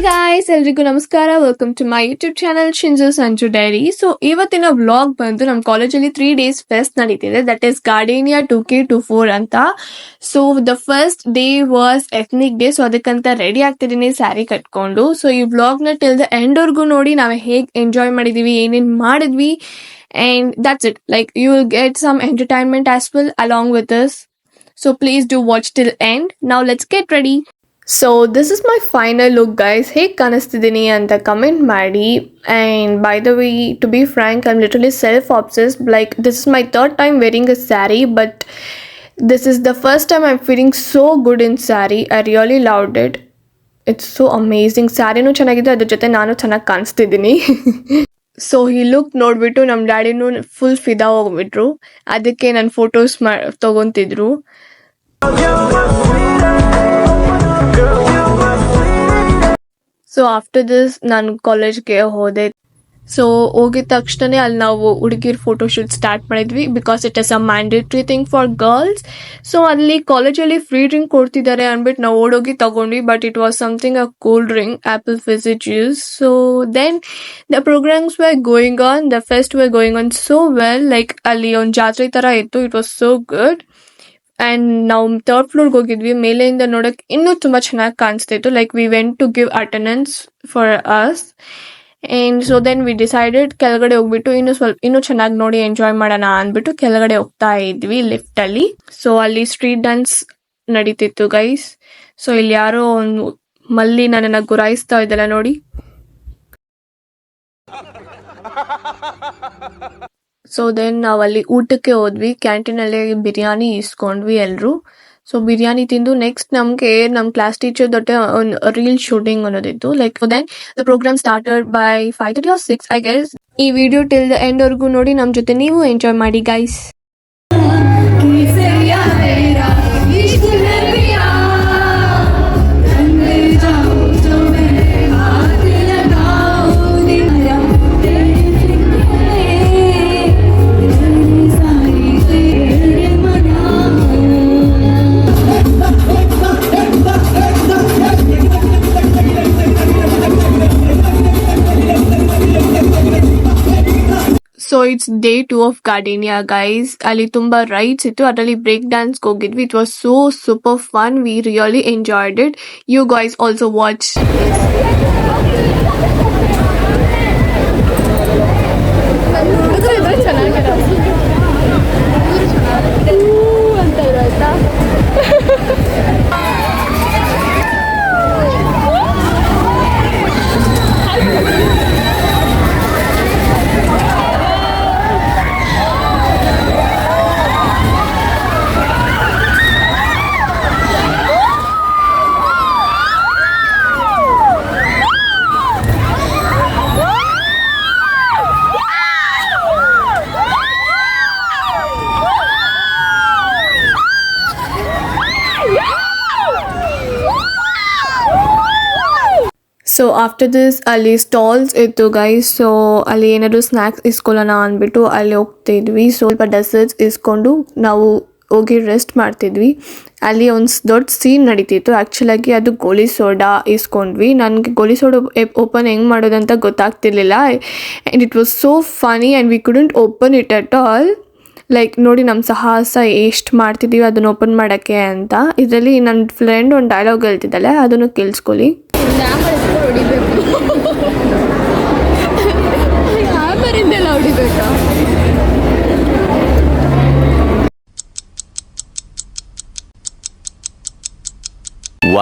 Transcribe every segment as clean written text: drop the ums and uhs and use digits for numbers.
Guys, ಎಲ್ರಿಗೂ ನಮಸ್ಕಾರ. Welcome to my YouTube channel Shinju Sanju diary. So ಇವತ್ತಿನ ವ್ಲಾಗ್ ಬಂದು ನಮ್ಮ ಕಾಲೇಜಲ್ಲಿ 3 days ಫೆಸ್ಟ್ ನಡೀತಿದೆ. ದಟ್ ಈಸ್ ಗಾರ್ಡೇನಿಯಾ 2K24 ಅಂತ. So the first day was ethnic day. So ಅದಕ್ಕಂತ ರೆಡಿ ಆಗ್ತಿದ್ದೀನಿ ಸ್ಯಾರಿ ಕಟ್ಕೊಂಡು. ಸೊ ಈ ವ್ಲಾಗ್ನ ಟಿಲ್ ದ ಎಂಡ್ವರೆಗೂ ನೋಡಿ, ನಾವು ಹೇಗೆ ಎಂಜಾಯ್ ಮಾಡಿದೀವಿ, ಏನೇನು ಮಾಡಿದ್ವಿ, and that's it. Like, you will get some entertainment as well along with this. So please do watch till end. Now let's get ready. So this is my final look, guys. ಹೇಗೆ ಕಾಣಿಸ್ತಿದ್ದೀನಿ ಅಂತ comment ಮಾಡಿ. And by the way, to be frank, I'm literally self-obsessed. Like, this is my third time wearing a saree, but this is the first time I'm feeling so good in saree. I really loved it. It's so amazing. ಸ್ಯಾರಿನೂ ಚೆನ್ನಾಗಿದೆ, ಅದ್ರ ಜೊತೆ ನಾನು ಚೆನ್ನಾಗಿ ಕಾಣಿಸ್ತಿದ್ದೀನಿ. So ಈ look ನೋಡ್ಬಿಟ್ಟು ನಮ್ಮ ಡ್ಯಾಡಿನೂ full ಫಿದಾ ಹೋಗ್ಬಿಟ್ರು. ಅದಕ್ಕೆ ನನ್ನ ಫೋಟೋಸ್ ತಗೊಂತಿದ್ರು. ಸೊ ಆಫ್ಟರ್ ದಿಸ್ ನಾನು ಕಾಲೇಜ್ಗೆ ಹೋದೆ. ಸೊ ಹೋಗಿದ ತಕ್ಷಣನೇ ಅಲ್ಲಿ ನಾವು ಹುಡುಗಿರ್ ಫೋಟೋ ಶೂಟ್ ಸ್ಟಾರ್ಟ್ ಮಾಡಿದ್ವಿ, because it is a mandatory thing for girls. So ಅಲ್ಲಿ ಕಾಲೇಜಲ್ಲಿ ಫ್ರೀ ಡ್ರಿಂಕ್ ಕೊಡ್ತಿದ್ದಾರೆ ಅಂದ್ಬಿಟ್ಟು ನಾವು ಓಡೋಗಿ ತಗೊಂಡ್ವಿ. But it was something a cool drink, apple fizzy juice. So then the programmes were going on, the fest were going on so well. Like ಅಲ್ಲಿ ಒಂದು ಜಾತ್ರೆ ತರ ಇತ್ತು. It was so good. And ನಾವು ಥರ್ಡ್ ಫ್ಲೋರ್ಗೆ ಹೋಗಿದ್ವಿ. ಮೇಲೆಯಿಂದ ನೋಡಕ್ ಇನ್ನೂ ತುಂಬಾ ಚೆನ್ನಾಗಿ ಕಾಣಿಸ್ತಿತ್ತು. Like we went to give attendance for us. And so then we decided ಕೆಳಗಡೆ ಹೋಗ್ಬಿಟ್ಟು ಇನ್ನೂ ಚೆನ್ನಾಗಿ ನೋಡಿ ಎಂಜಾಯ್ ಮಾಡೋಣ ಅಂದ್ಬಿಟ್ಟು ಕೆಳಗಡೆ ಹೋಗ್ತಾ ಇದ್ವಿ ಲಿಫ್ಟ್ ಅಲ್ಲಿ. ಸೊ ಅಲ್ಲಿ ಸ್ಟ್ರೀಟ್ ಡ್ಯಾನ್ಸ್ ನಡೀತಿತ್ತು ಗೈಸ್. ಸೊ ಇಲ್ಲಿ ಯಾರೋ ಒಂದು ಮಲ್ಲಿ ನನ್ನನ್ನ ಗುರಾಯಿಸ್ತಾ ಇದ್ದಲ್ಲ ನೋಡಿ. ಸೊ ದೆನ್ ನಾವಲ್ಲಿ ಊಟಕ್ಕೆ ಹೋದ್ವಿ. ಕ್ಯಾಂಟೀನಲ್ಲಿ ಬಿರಿಯಾನಿ ಇಸ್ಕೊಂಡ್ವಿ ಎಲ್ರು. ಸೊ ಬಿರಿಯಾನಿ ತಿಂದು ನೆಕ್ಸ್ಟ್ ನಮ್ಗೆ ನಮ್ ಕ್ಲಾಸ್ ಟೀಚರ್ ಜೊತೆ ಒಂದು ರೀಲ್ ಶೂಟಿಂಗ್ ಅನ್ನೋದಿತ್ತು. Like then the programme started by 5:30 or 6 I guess. ಈ ವಿಡಿಯೋ ಟಿಲ್ ದ ಎಂಡ್ ವರ್ಗೂ ನೋಡಿ, ನಮ್ ಜೊತೆ ನೀವು ಎಂಜಾಯ್ ಮಾಡಿ guys. So it's day 2 of Gardenia guys. ಅಲ್ಲಿ ತುಂಬಾ ರೈಡ್ಸ್ ಇತ್ತು. ಅದರಲ್ಲಿ ಬ್ರೇಕ್ ಡ್ಯಾನ್ಸ್ ಹೋಗಿದ್ವಿ. It was so super fun. We really enjoyed it. You guys also watch. So after this ಅಲ್ಲಿ ಸ್ಟಾಲ್ಸ್ ಇತ್ತು ಗೈಸ್. ಸೊ ಅಲ್ಲಿ ಏನಾದ್ರು ಸ್ನ್ಯಾಕ್ಸ್ ಇಸ್ಕೊಳ್ಳೋಣ ಅಂದ್ಬಿಟ್ಟು ಅಲ್ಲಿ ಹೋಗ್ತಿದ್ವಿ. ಸ್ವಲ್ಪ ಡೆಸರ್ಟ್ಸ್ ಇಸ್ಕೊಂಡು ನಾವು ಹೋಗಿ ರೆಸ್ಟ್ ಮಾಡ್ತಿದ್ವಿ. ಅಲ್ಲಿ ಒಂದು ದೊಡ್ಡ ಸೀನ್ ನಡೀತಿತ್ತು. ಆ್ಯಕ್ಚುಲಾಗಿ ಅದು ಗೋಲಿ ಸೋಡಾ ಇಸ್ಕೊಂಡ್ವಿ. ನನಗೆ ಗೋಲಿ ಸೋಡಾ ಓಪನ್ ಹೆಂಗೆ ಮಾಡೋದಂತ ಗೊತ್ತಾಗ್ತಿರ್ಲಿಲ್ಲ. And it was so funny and we couldn't open it at all. Like ನೋಡಿ ನಮ್ಮ ಸಾಹಸ ಎಷ್ಟು ಮಾಡ್ತಿದ್ದೀವಿ ಅದನ್ನು ಓಪನ್ ಮಾಡೋಕ್ಕೆ ಅಂತ. ಇದರಲ್ಲಿ ನನ್ನ ಫ್ರೆಂಡ್ ಒಂದು ಡೈಲಾಗ್ ಹೇಳ್ತಿದ್ದಾಳೆ, ಅದನ್ನು ಕೇಳಿಸ್ಕೊಳ್ಳಿ.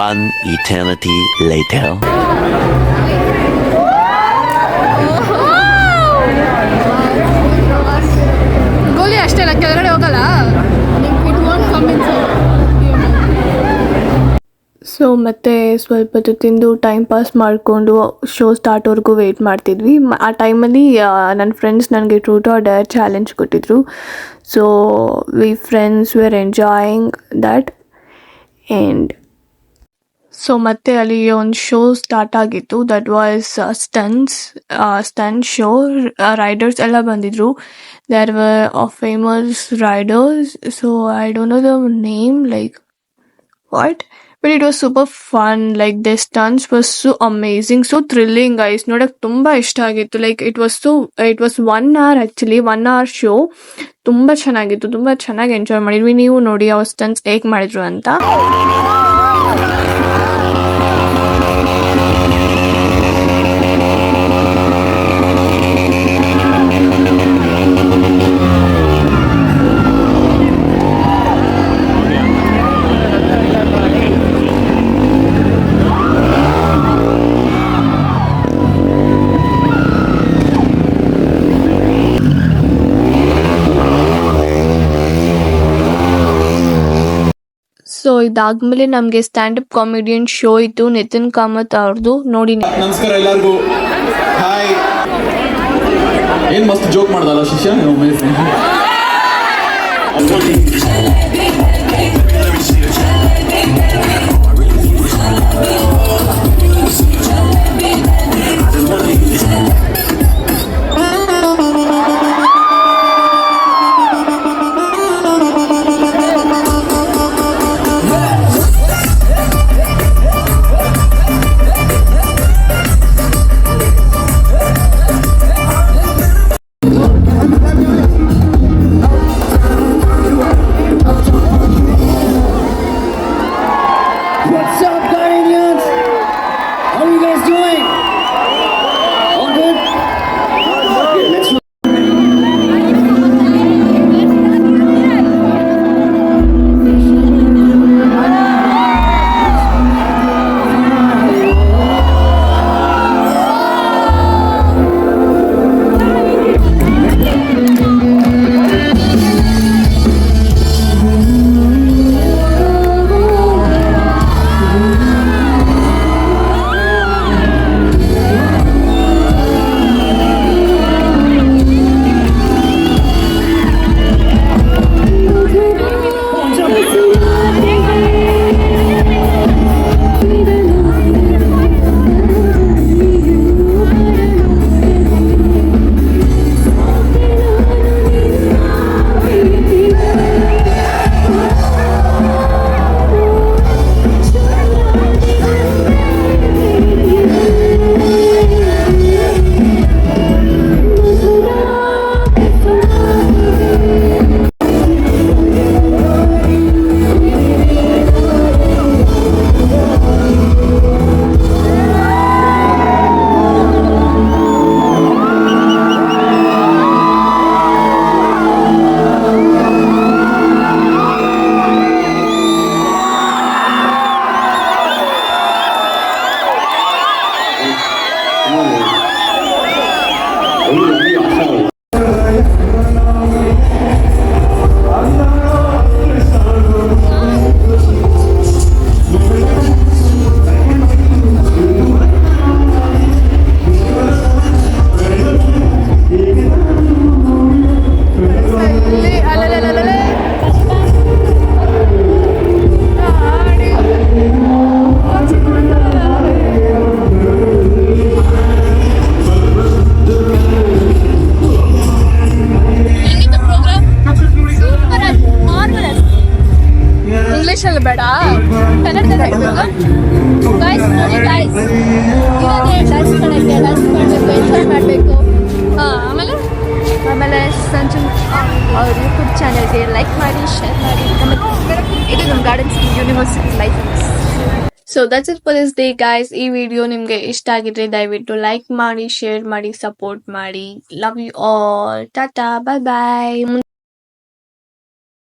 One eternity later. ಗೋಲಿ ಅಷ್ಟೇ ಅಲ್ಲ, ಕೆಳಗಡೆ ಹೋಗಲ್ಲ. ಸೊ ಮತ್ತೆ ಸ್ವಲ್ಪ ಹೊತ್ತು ತಿಂದು ಟೈಮ್ ಪಾಸ್ ಮಾಡಿಕೊಂಡು ಶೋ ಸ್ಟಾರ್ಟ್ವರೆಗೂ ವೆಯ್ಟ್ ಮಾಡ್ತಿದ್ವಿ. ಆ ಟೈಮಲ್ಲಿ ನನ್ನ ಫ್ರೆಂಡ್ಸ್ ನನಗೆ ಟ್ರೂತ್ ಆರ್ ಡೇರ್ ಚಾಲೆಂಜ್ ಕೊಟ್ಟಿದ್ರು. So we friends were enjoying that. And so ಮತ್ತೆ ಅಲ್ಲಿ ಒಂದು ಶೋ ಸ್ಟಾರ್ಟ್ ಆಗಿತ್ತು. That was stunt show. Riders ಎಲ್ಲ ಬಂದಿದ್ರು. There were famous riders. So I don't know the name, like what, but it was super fun. Like the stunts was so amazing, so thrilling guys. ನೋಡಕ್ ತುಂಬಾ ಇಷ್ಟ ಆಗಿತ್ತು. Like it was 1 hour actually, 1 hour show. ತುಂಬಾ ಚೆನ್ನಾಗಿತ್ತು, ತುಂಬಾ ಚೆನ್ನಾಗಿ enjoy ಮಾಡಿದ್ವಿ. ನೀವು ನೋಡಿ ಅವ್ರ ಸ್ಟನ್ಸ್ ಹೇಗ್ ಮಾಡಿದ್ರು ಅಂತ. ಸೊ ಇದಾದ್ಮೇಲೆ ನಮ್ಗೆ ಸ್ಟ್ಯಾಂಡ್ ಅಪ್ ಕಾಮಿಡಿಯನ್ ಶೋ ಇತ್ತು, ನಿತಿನ್ ಕಾಮತ್ ಅವ್ರದ್ದು. ನೋಡಿ. ನಮಸ್ಕಾರ ಎಲ್ಲರಿಗೂ. ಹಾಯ್. ಏನ್ ಮಸ್ತ್ ಜೋಕ್ ಮಾಡ್ದಲ್ಲ ಶಿಷ್ಯ. What's up, Guardians? How are you guys doing? All good? Okay, let's English ಅಲ್ಲಿ ಬೇಡ, ಕನ್ನಡದಲ್ಲಿ ಹೇಳ್ಬೇಕು. ಗೈಸ್ ನೋಡಿ ಗೈಸ್, ಇರೋದೇ ಡ್ಯಾನ್ಸ್ ಮಾಡೋಕ್ಕೆ, ಡ್ಯಾನ್ಸ್ ಮಾಡಬೇಕು, ಎಂಜಾಯ್ ಮಾಡಬೇಕು. ಆಮೇಲೆ ಸಂಜು ಅವ್ರ ಯೂಟ್ಯೂಬ್ ಚಾನಲ್ಗೆ ಲೈಕ್ ಮಾಡಿ, ಶೇರ್ ಮಾಡಿ, ಕಮೆಂಟ್ ಮಾಡಿ. ಇದು ನಮ್ಮ gardens university life. So that's it for this day guys. ಈ ವಿಡಿಯೋ ನಿಮಗೆ ಇಷ್ಟ ಆಗಿದ್ರೆ ದಯವಿಟ್ಟು ಲೈಕ್ ಮಾಡಿ, ಶೇರ್ ಮಾಡಿ, ಸಪೋರ್ಟ್ ಮಾಡಿ. Love you all. Tata, bye bye.